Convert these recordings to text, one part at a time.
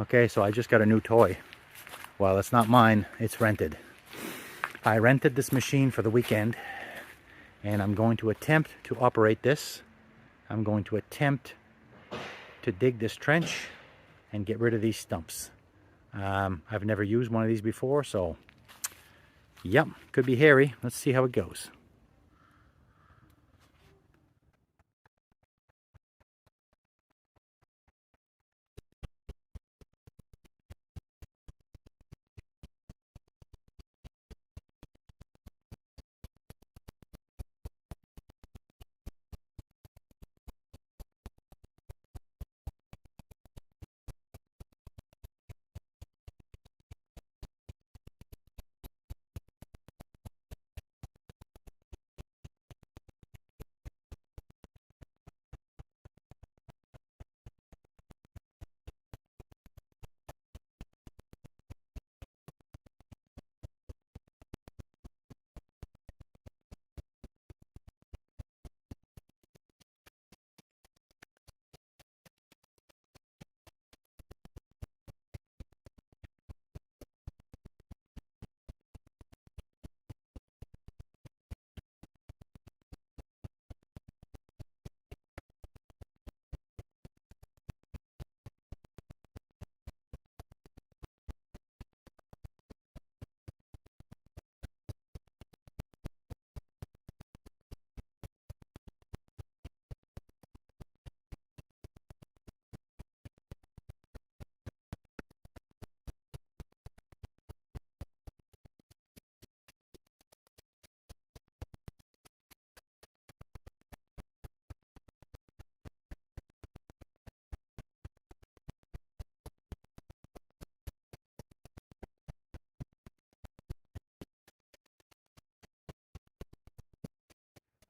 Okay, so I just got a new toy. Well, it's not mine, it's rented. I rented this machine for the weekend, and I'm going to attempt to operate this. I'm going to attempt to dig this trench and get rid of these stumps. I've never used one of these before, so yep, could be hairy. Let's see how it goes.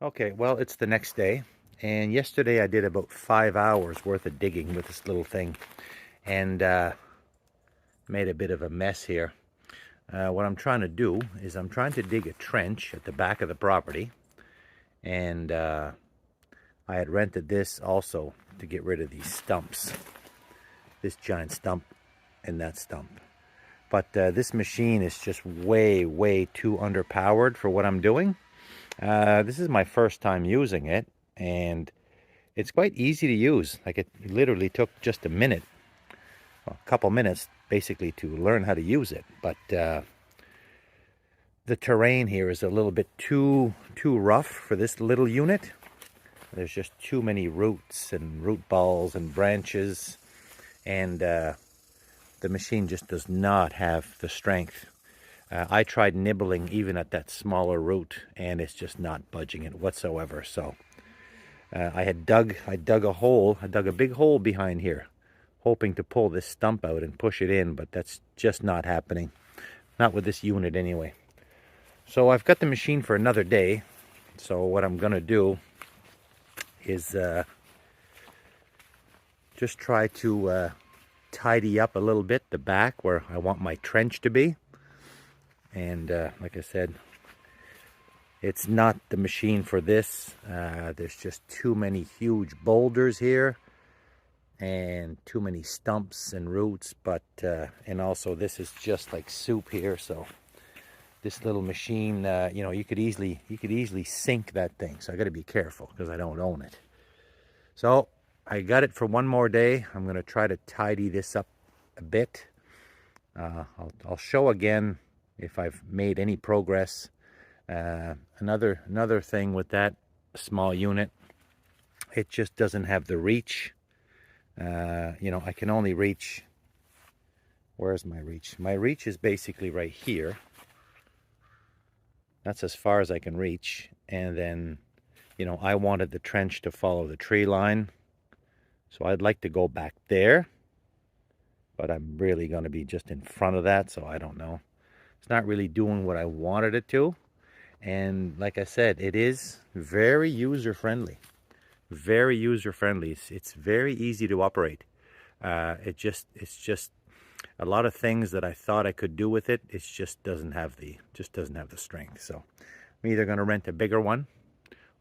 Okay, well, it's the next day, and yesterday I did about 5 hours worth of digging with this little thing, and made a bit of a mess here. What I'm trying to do is I'm trying to dig a trench at the back of the property, and I had rented this also to get rid of these stumps, this giant stump and that stump. But this machine is just way too underpowered for what I'm doing. This is my first time using it, and it's quite easy to use. Like, it literally took just a minute, a couple minutes basically, to learn how to use it. But the terrain here is a little bit too rough for this little unit. There's just too many roots and root balls and branches, and the machine just does not have the strength. I tried nibbling even at that smaller root, and it's just not budging it whatsoever. So I dug a big hole behind here, hoping to pull this stump out and push it in, but that's just not happening. Not with this unit anyway. So I've got the machine for another day. So what I'm gonna do is just try to tidy up a little bit the back where I want my trench to be. And like I said, it's not the machine for this. There's just too many huge boulders here and too many stumps and roots, but and also this is just like soup here. So this little machine, you know, you could easily sink that thing. So I got to be careful because I don't own it. So I got it for one more day. I'm going to try to tidy this up a bit. I'll show again if I've made any progress. Another thing with that small unit, it just doesn't have the reach. You know, I can only reach, where's my reach? My reach is basically right here. That's as far as I can reach. And then, you know, I wanted the trench to follow the tree line, so I'd like to go back there, but I'm really going to be just in front of that, so I don't know. It's not really doing what I wanted it to. And like I said, it is very user-friendly. Very user-friendly. It's very easy to operate. It's just a lot of things that I thought I could do with it. It just doesn't have the strength. So I'm either going to rent a bigger one,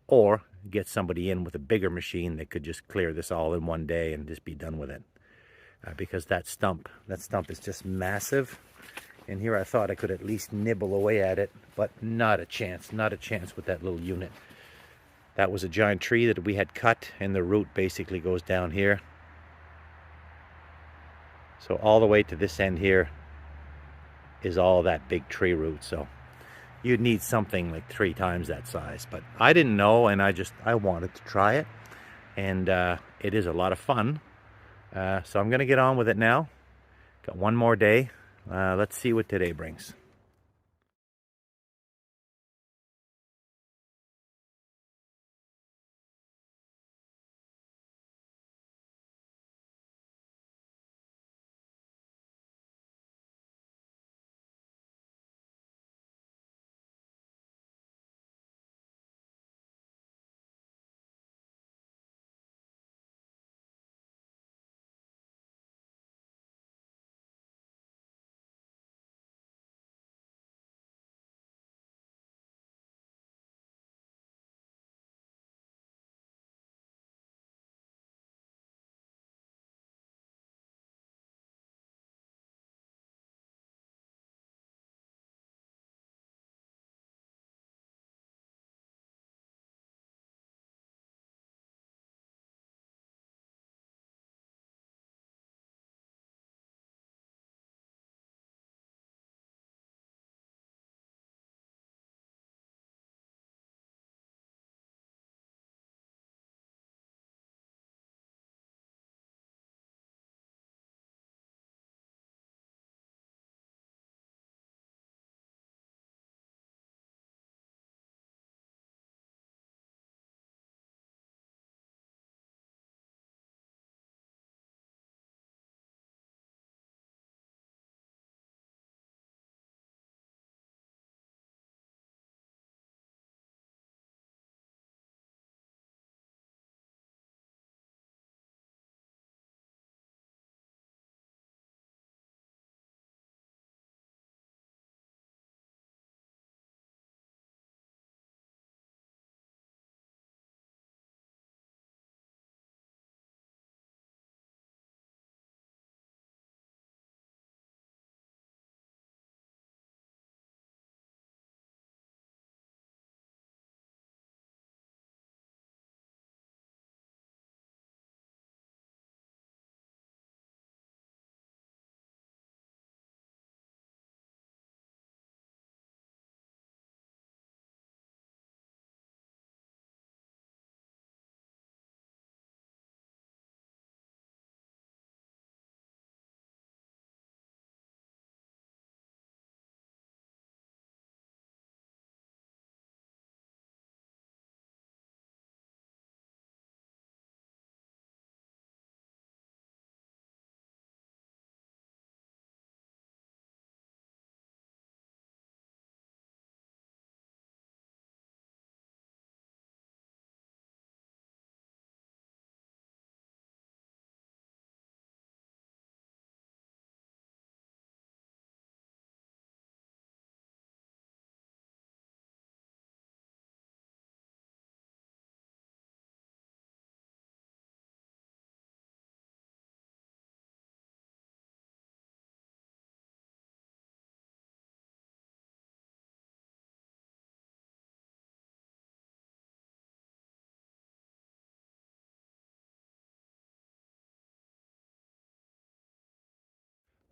or get somebody in with a bigger machine that could just clear this all in one day and just be done with it. because that stump is just massive. And here I thought I could at least nibble away at it, but not a chance with that little unit. That was a giant tree that we had cut, and the root basically goes down here. So all the way to this end here is all that big tree root. So you'd need something like 3 times that size. But I didn't know, and I wanted to try it. And it is a lot of fun. So I'm going to get on with it now. Got one more day. Let's see what today brings.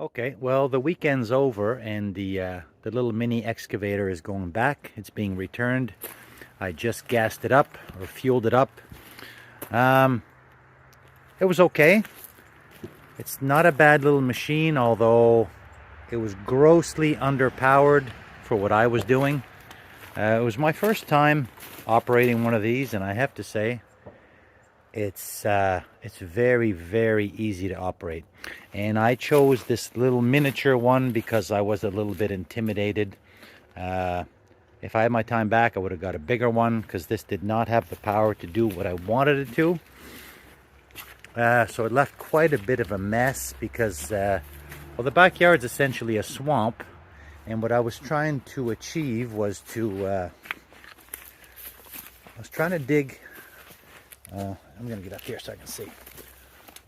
Okay, well, the weekend's over, and the little mini excavator is going back. It's being returned. I just gassed it up, or fueled it up. It was okay. It's not a bad little machine, although it was grossly underpowered for what I was doing. It was my first time operating one of these, and I have to say, it's very, very easy to operate. And I chose this little miniature one because I was a little bit intimidated. If I had my time back, I would have got a bigger one, because this did not have the power to do what I wanted it to. So it left quite a bit of a mess, because well, the backyard's essentially a swamp, and what I was trying to achieve was to dig. I'm gonna get up here so I can see.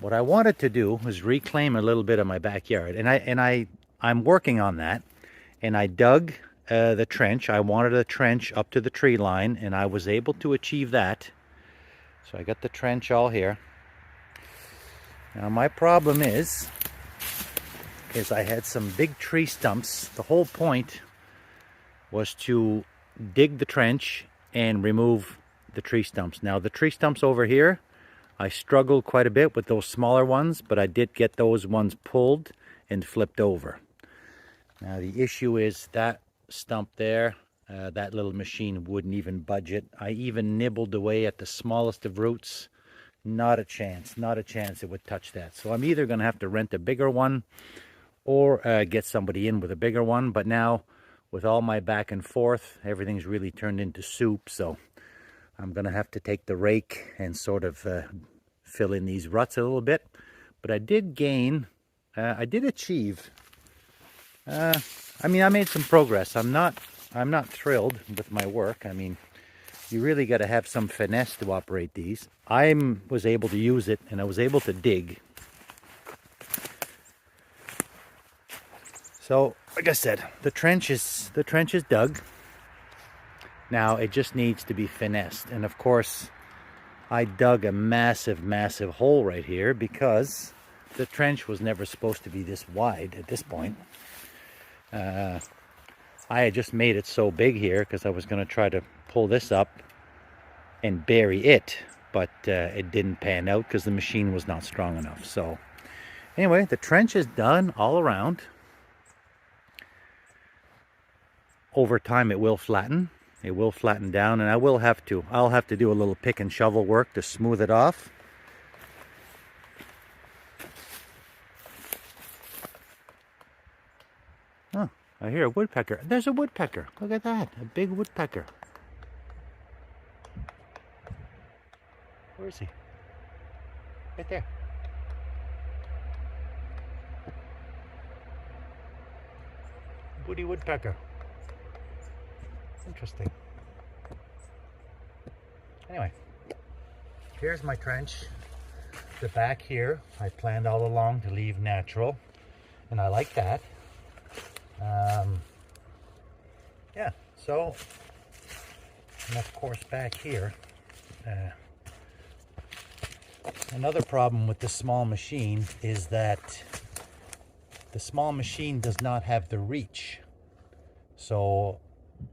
what I wanted to do was reclaim a little bit of my backyard, and I'm working on that. And I dug the trench. I wanted a trench up to the tree line, and I was able to achieve that. So I got the trench all here. Now my problem is I had some big tree stumps. The whole point was to dig the trench and remove the tree stumps. Now the tree stumps over here, I struggled quite a bit with those smaller ones, but I did get those ones pulled and flipped over. Now the issue is that stump there, that little machine wouldn't even budge it. I even nibbled away at the smallest of roots. Not a chance it would touch that. So I'm either going to have to rent a bigger one or get somebody in with a bigger one. But now with all my back and forth, everything's really turned into soup. So I'm going to have to take the rake and sort of fill in these ruts a little bit. But I did gain, I did achieve, I mean, I made some progress. I'm not thrilled with my work. I mean, you really got to have some finesse to operate these. I was able to use it, and I was able to dig. So, like I said, the trench is dug. Now it just needs to be finessed, and of course, I dug a massive hole right here because the trench was never supposed to be this wide at this point. I had just made it so big here because I was going to try to pull this up and bury it, but it didn't pan out because the machine was not strong enough. So anyway, the trench is done all around. Over time it will flatten. It will flatten down, and I'll have to do a little pick and shovel work to smooth it off. Oh, I hear a woodpecker. There's a woodpecker. Look at that, a big woodpecker. Where is he? Right there. Woody woodpecker. Interesting. Anyway, here's my trench. The back here, I planned all along to leave natural, and I like that. Yeah, so, and of course back here, another problem with this small machine is that the small machine does not have the reach. So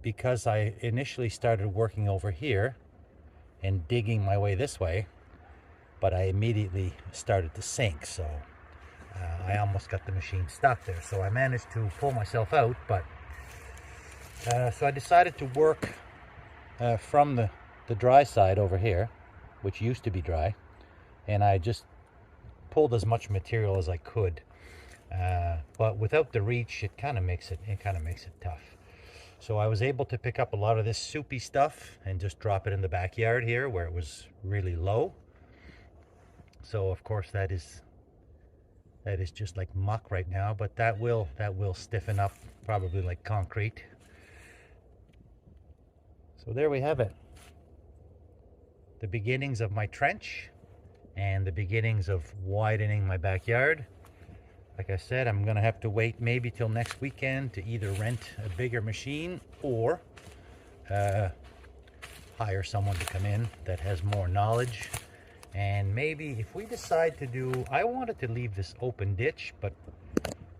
because I initially started working over here and digging my way this way, but I immediately started to sink, so I almost got the machine stuck there. So I managed to pull myself out, but so I decided to work from the dry side over here, which used to be dry, and I just pulled as much material as I could. But without the reach, it kind of makes it tough. So I was able to pick up a lot of this soupy stuff and just drop it in the backyard here where it was really low. So of course that is just like muck right now, but that will stiffen up probably like concrete. So there we have it. The beginnings of my trench and the beginnings of widening my backyard. Like I said, I'm gonna have to wait maybe till next weekend to either rent a bigger machine or hire someone to come in that has more knowledge. And maybe if we decide to do, I wanted to leave this open ditch, but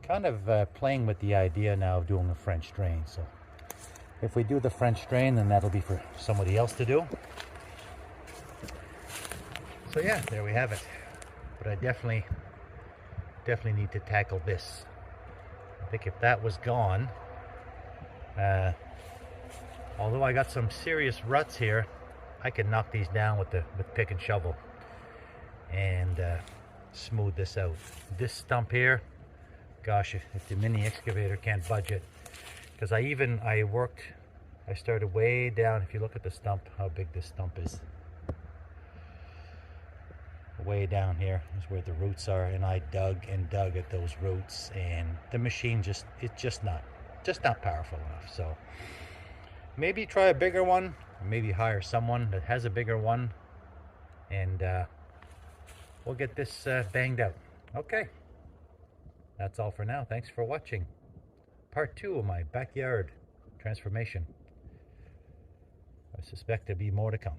kind of playing with the idea now of doing a French drain. So if we do the French drain, then that'll be for somebody else to do. So yeah, there we have it. But I definitely need to tackle this. I think if that was gone, although I got some serious ruts here, I can knock these down with pick and shovel and smooth this out. This stump here, gosh, if the mini excavator can't budge it, because I started way down. If you look at the stump, how big this stump is, way down here is where the roots are, and I dug and dug at those roots, and the machine it's just not powerful enough. So maybe try a bigger one, or maybe hire someone that has a bigger one, and we'll get this banged out. Okay, that's all for now. Thanks for watching. Part 2 of my backyard transformation. I suspect there'll be more to come.